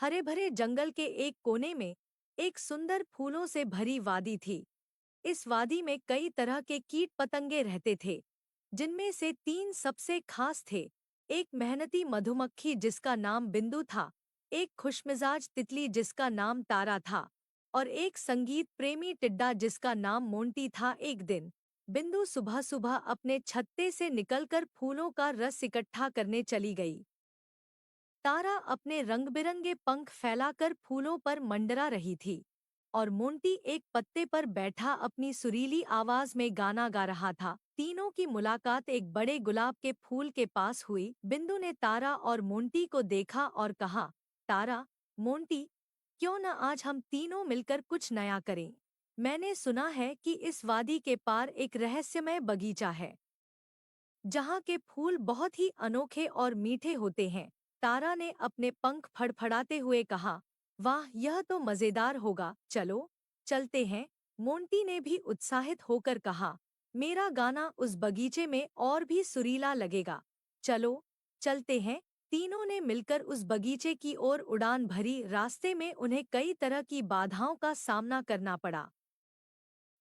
हरे भरे जंगल के एक कोने में एक सुंदर फूलों से भरी वादी थी। इस वादी में कई तरह के कीट पतंगे रहते थे, जिनमें से तीन सबसे खास थे। एक मेहनती मधुमक्खी जिसका नाम बिंदु था, एक खुशमिजाज तितली जिसका नाम तारा था, और एक संगीत प्रेमी टिड्डा जिसका नाम मोंटी था। एक दिन बिंदु सुबह सुबह अपने छत्ते से निकलकर फूलों का रस इकट्ठा करने चली गई। तारा अपने रंग-बिरंगे पंख फैलाकर फूलों पर मंडरा रही थी, और मोंटी एक पत्ते पर बैठा अपनी सुरीली आवाज में गाना गा रहा था। तीनों की मुलाकात एक बड़े गुलाब के फूल के पास हुई। बिंदु ने तारा और मोंटी को देखा और कहा, तारा, मोंटी, क्यों न आज हम तीनों मिलकर कुछ नया करें? मैंने सुना है कि इस वादी के पार एक रहस्यमय बगीचा है, जहाँ के फूल बहुत ही अनोखे और मीठे होते हैं। तारा ने अपने पंख फड़फड़ाते हुए कहा, वाह, यह तो मजेदार होगा, चलो चलते हैं। मोंटी ने भी उत्साहित होकर कहा, मेरा गाना उस बगीचे में और भी सुरीला लगेगा, चलो चलते हैं। तीनों ने मिलकर उस बगीचे की ओर उड़ान भरी। रास्ते में उन्हें कई तरह की बाधाओं का सामना करना पड़ा।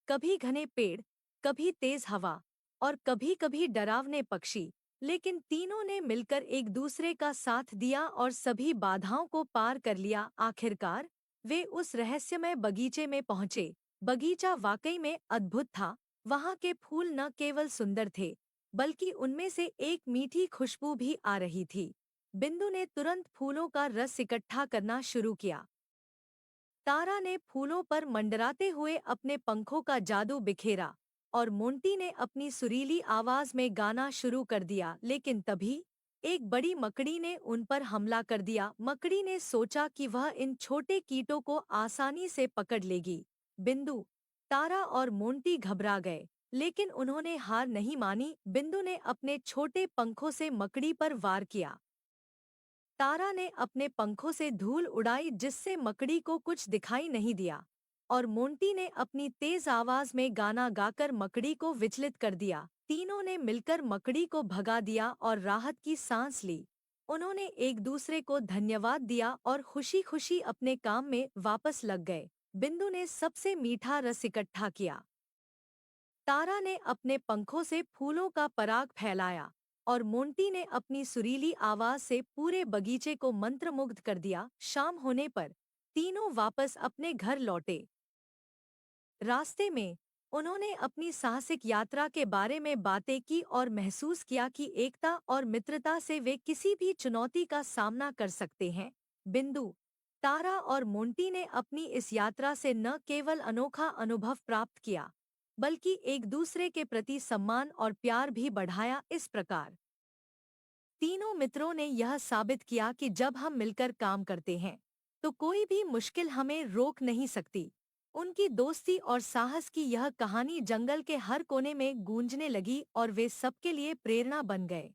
कभी घने पेड़, कभी तेज हवा, और कभी-कभी डरावने पक्षी, लेकिन तीनों ने मिलकर एक दूसरे का साथ दिया और सभी बाधाओं को पार कर लिया। आखिरकार वे उस रहस्यमय बगीचे में पहुंचे। बगीचा वाकई में अद्भुत था। वहां के फूल न केवल सुंदर थे, बल्कि उनमें से एक मीठी खुशबू भी आ रही थी। बिंदु ने तुरंत फूलों का रस इकट्ठा करना शुरू किया। तारा ने फूलों पर मंडराते हुए अपने पंखों का जादू बिखेरा, और मोंटी ने अपनी सुरीली आवाज में गाना शुरू कर दिया। लेकिन तभी एक बड़ी मकड़ी ने उन पर हमला कर दिया। मकड़ी ने सोचा कि वह इन छोटे कीटों को आसानी से पकड़ लेगी। बिंदु, तारा और मोंटी घबरा गए, लेकिन उन्होंने हार नहीं मानी। बिंदु ने अपने छोटे पंखों से मकड़ी पर वार किया। तारा ने अपने पंखों से धूल उड़ाई, जिससे मकड़ी को कुछ दिखाई नहीं दिया, और मोंटी ने अपनी तेज आवाज में गाना गाकर मकड़ी को विचलित कर दिया। तीनों ने मिलकर मकड़ी को भगा दिया और राहत की सांस ली। उन्होंने एक दूसरे को धन्यवाद दिया और खुशी-खुशी अपने काम में वापस लग गए। बिंदु ने सबसे मीठा रस इकट्ठा किया। तारा ने अपने पंखों से फूलों का पराग फैलाया, और मोंटी ने अपनी सुरीली आवाज से पूरे बगीचे को मंत्रमुग्ध कर दिया। शाम होने पर तीनों वापस अपने घर लौटे। रास्ते में उन्होंने अपनी साहसिक यात्रा के बारे में बातें की और महसूस किया कि एकता और मित्रता से वे किसी भी चुनौती का सामना कर सकते हैं। बिंदु, तारा और मोंटी ने अपनी इस यात्रा से न केवल अनोखा अनुभव प्राप्त किया, बल्कि एक दूसरे के प्रति सम्मान और प्यार भी बढ़ाया। इस प्रकार तीनों मित्रों ने यह साबित किया कि जब हम मिलकर काम करते हैं, तो कोई भी मुश्किल हमें रोक नहीं सकती। उनकी दोस्ती और साहस की यह कहानी जंगल के हर कोने में गूंजने लगी, और वे सबके लिए प्रेरणा बन गए।